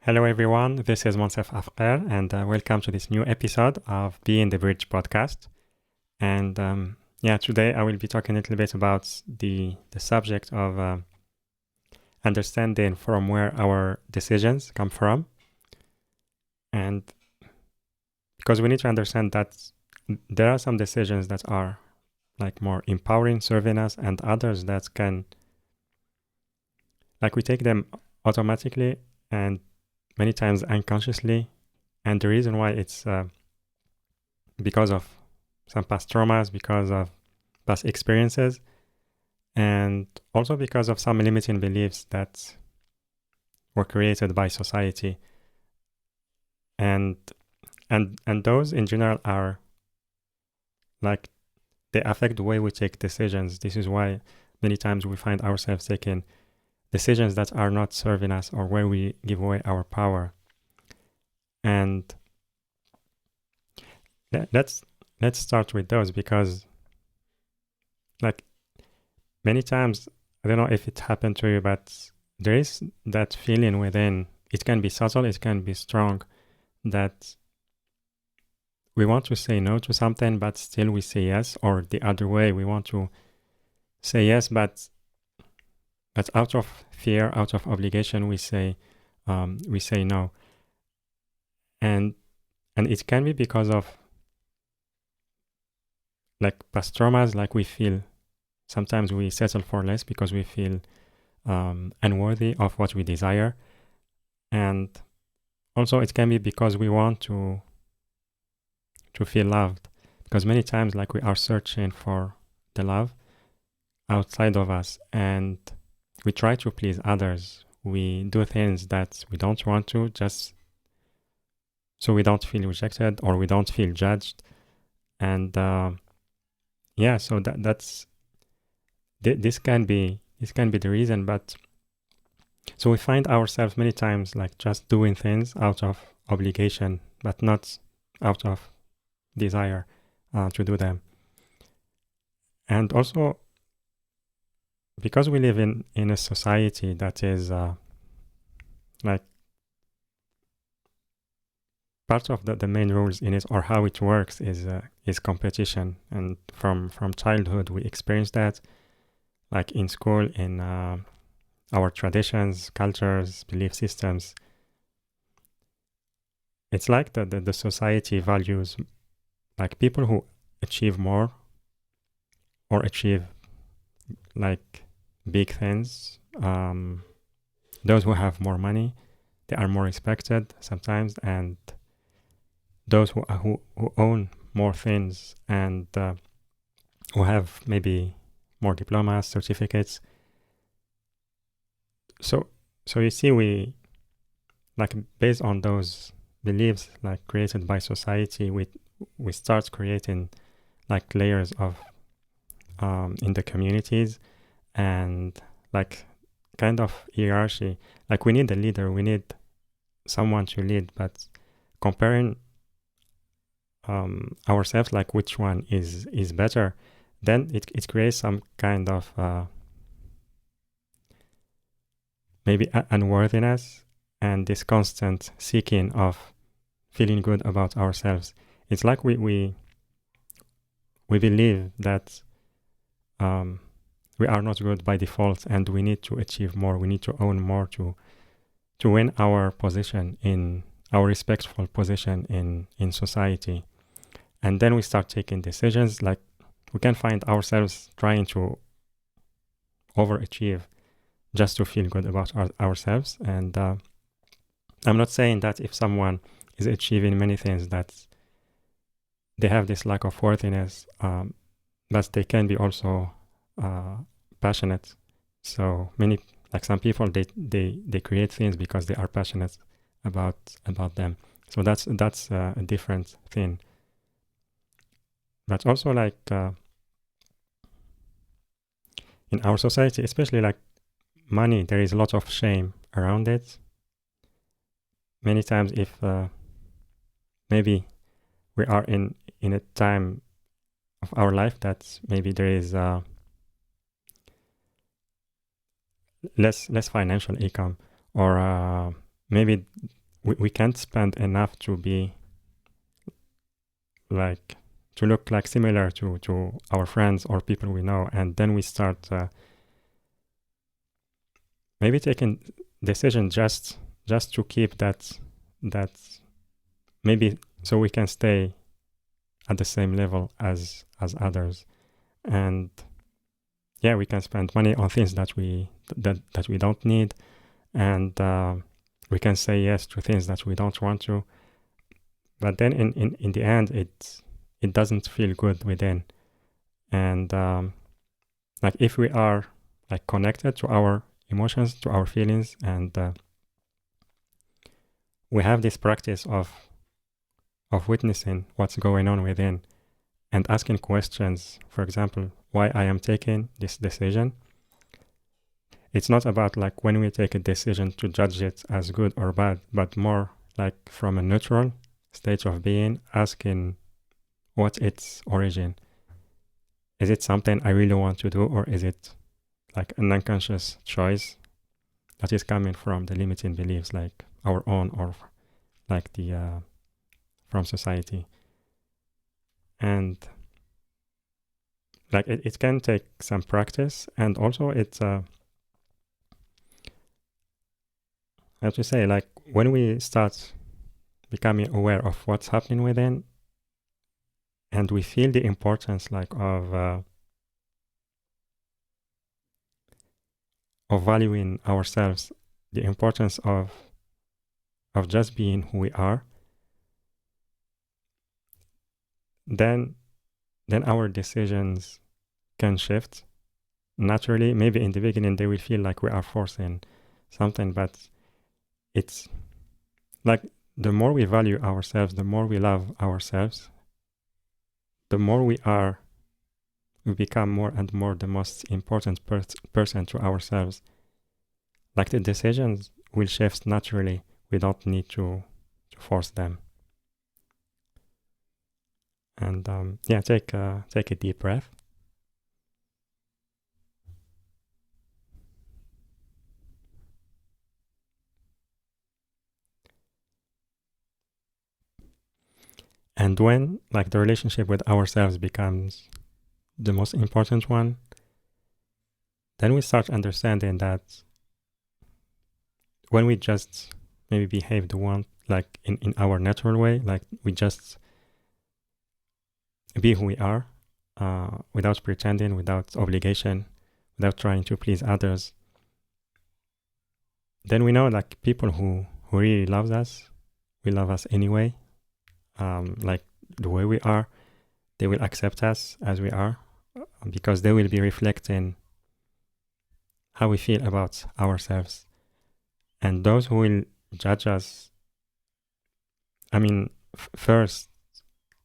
Hello everyone, this is Moncef Afkir and welcome to this new episode of Being the Bridge podcast. And today I will be talking a little bit about the subject of understanding from where our decisions come from. And because we need to understand that there are some decisions that are like more empowering, serving us, and others that can, like we take them automatically and many times unconsciously, and the reason why it's because of some past traumas, because of past experiences, and also because of some limiting beliefs that were created by society. And those in general are like, they affect the way we take decisions. This is why many times we find ourselves taking decisions that are not serving us or where we give away our power. And let's start with those, because like many times, I don't know if it happened to you, but there is that feeling within. It can be subtle, it can be strong, that we want to say no to something, but still we say yes, or the other way, we want to say yes, but out of fear, out of obligation, we say no. And it can be because of like past traumas, like we feel, sometimes we settle for less because we feel unworthy of what we desire. And also it can be because we want to feel loved, because many times like we are searching for the love outside of us, and we try to please others. We do things that we don't want to, just so we don't feel rejected or we don't feel judged. And so this can be the reason. But so we find ourselves many times like just doing things out of obligation, but not out of desire to do them. And also, because we live in a society that is like part of the main rules in it, or how it works, is competition. And from childhood we experience that, like in school, in our traditions, cultures, belief systems. It's like the society values like people who achieve more or achieve like big things. Those who have more money, they are more respected sometimes, and those who own more things and who have maybe more diplomas, certificates. So you see, we like, based on those beliefs like created by society, we start creating like layers of in the communities, and like kind of hierarchy. Like we need a leader, we need someone to lead, but comparing ourselves, like which one is better, then it creates some kind of maybe unworthiness, and this constant seeking of feeling good about ourselves. It's like we believe that we are not good by default, and we need to achieve more, we need to own more to win our position, in our respectful position in society. And then we start taking decisions, like we can find ourselves trying to overachieve just to feel good about ourselves. And I'm not saying that if someone is achieving many things that they have this lack of worthiness, but they can be also passionate. So many, like some people, they create things because they are passionate about them. So that's a different thing. But also, like in our society, especially like money, there is a lot of shame around it. Many times, if maybe we are in a time of our life that maybe there is less financial income, or maybe we can't spend enough to be like, to look like similar to our friends or people we know, and then we start maybe taking decision just to keep that maybe so we can stay at the same level as others. And yeah, we can spend money on things that we don't need, and we can say yes to things that we don't want to, but then in the end it doesn't feel good within. And like if we are like connected to our emotions, to our feelings, and we have this practice of witnessing what's going on within and asking questions, for example, why I am taking this decision. It's not about like when we take a decision to judge it as good or bad, but more like from a neutral state of being, asking what's its origin. Is it something I really want to do, or is it like an unconscious choice that is coming from the limiting beliefs, like our own or like the from society? And like it can take some practice, and also it's how to say, like when we start becoming aware of what's happening within, and we feel the importance like of valuing ourselves, the importance of just being who we are, then our decisions can shift naturally. Maybe in the beginning they will feel like we are forcing something, but it's like the more we value ourselves, the more we love ourselves, the more we become more and more the most important person to ourselves. Like the decisions will shift naturally. We don't need to force them. And yeah, take a deep breath. And when like the relationship with ourselves becomes the most important one, then we start understanding that when we just maybe behave the one like in our natural way, like we just be who we are, without pretending, without obligation, without trying to please others, then we know like people who really loves us will love us anyway. Like the way we are, they will accept us as we are, because they will be reflecting how we feel about ourselves. And those who will judge us, I mean, first,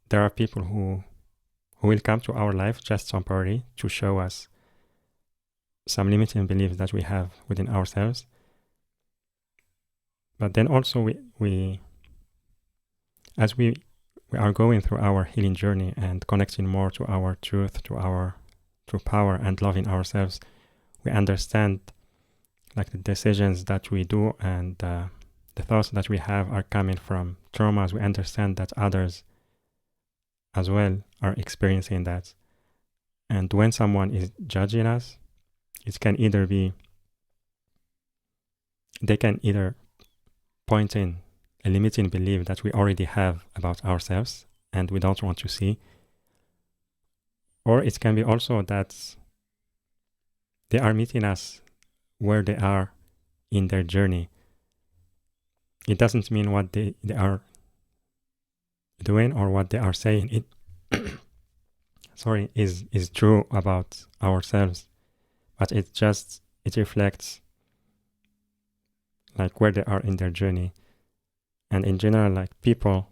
there are people who will come to our life just temporarily to show us some limiting beliefs that we have within ourselves. But then also we as we are going through our healing journey and connecting more to our truth, to our true power, and loving ourselves, we understand like the decisions that we do and the thoughts that we have are coming from traumas. We understand that others as well are experiencing that. And when someone is judging us, it can either be, they can either point in a limiting belief that we already have about ourselves and we don't want to see, or it can be also that they are meeting us where they are in their journey. It doesn't mean what they are doing or what they are saying it is true about ourselves, but it reflects like where they are in their journey. And in general, like people,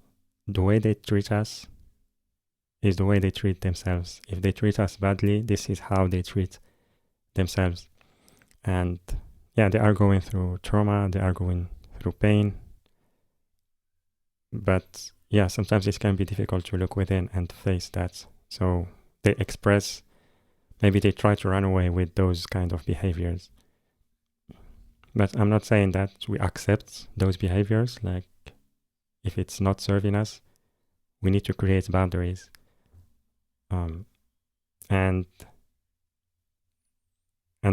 the way they treat us is the way they treat themselves. If they treat us badly, this is how they treat themselves. And yeah, they are going through trauma, they are going through pain. But yeah, sometimes it can be difficult to look within and face that. So they express, maybe they try to run away with those kind of behaviors. But I'm not saying that we accept those behaviors. Like if it's not serving us, we need to create boundaries. And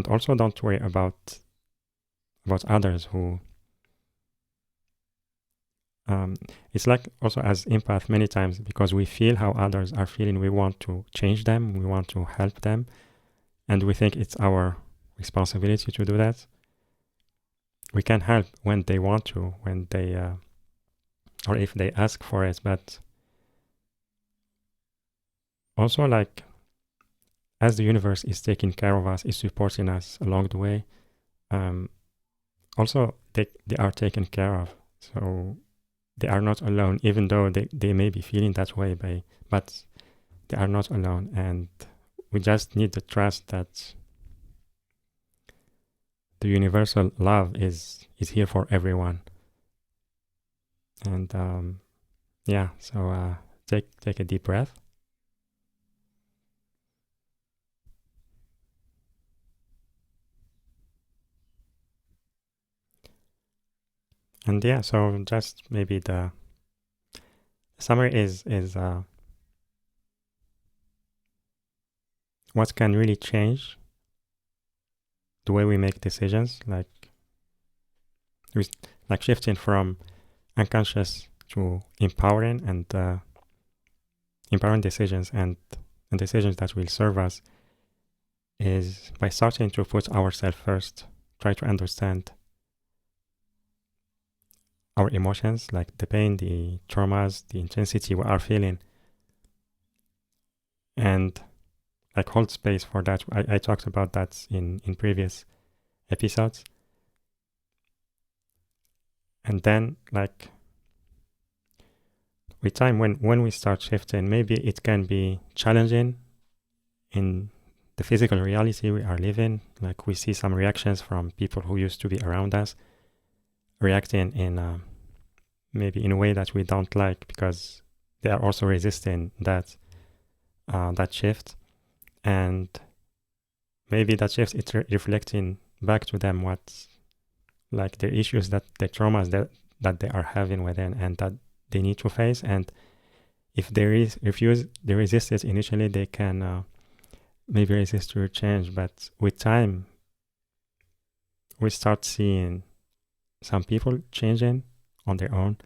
also don't worry about others who it's like also as empath many times, because we feel how others are feeling, we want to change them, we want to help them, and we think it's our responsibility to do that. We can help when they want to, when they or if they ask for it, but also like as the universe is taking care of us, is supporting us along the way, also they are taken care of. So they are not alone, even though they may be feeling that way, but they are not alone. And we just need the trust that the universal love is here for everyone. And so take a deep breath. And yeah, so just maybe the summary is what can really change the way we make decisions, like shifting from unconscious to empowering, and empowering decisions and decisions that will serve us, is by starting to put ourselves first, try to understand our emotions, like the pain, the traumas, the intensity we are feeling, and like hold space for that. I talked about that in previous episodes. And then like with time, when we start shifting, maybe it can be challenging in the physical reality we are living. Like we see some reactions from people who used to be around us, reacting in maybe in a way that we don't like, because they are also resisting that shift. And maybe that shift is reflecting back to them what, like the issues, that the traumas that they are having within, and that they need to face. And if they resist it initially, they can maybe resist your change. But with time, we start seeing some people changing on their own,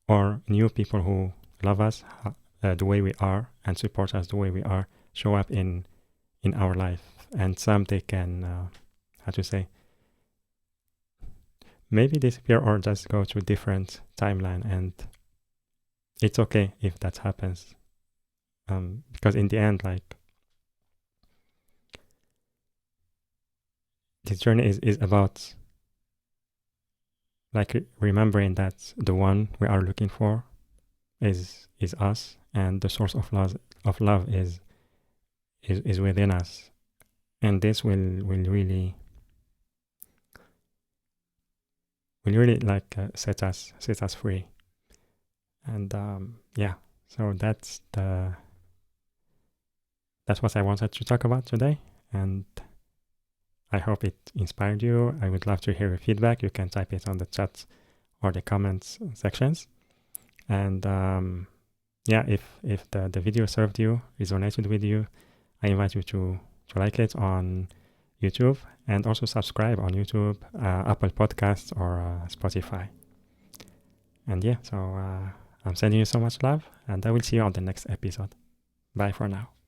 or new people who love us the way we are and support us the way we are, show up in our life. And some they can how to say, maybe disappear or just go to a different timeline, and it's okay if that happens, because in the end, like, this journey is about like remembering that the one we are looking for is us, and the source of love is within us. And this will really like set us free. And yeah, so that's what I wanted to talk about today, and I hope it inspired you. I would love to hear your feedback. You can type it on the chat or the comments sections. And yeah, if the video served you, resonated with you, I invite you to like it on YouTube, and also subscribe on YouTube, Apple Podcasts, or Spotify. And yeah, so I'm sending you so much love, and I will see you on the next episode. Bye for now.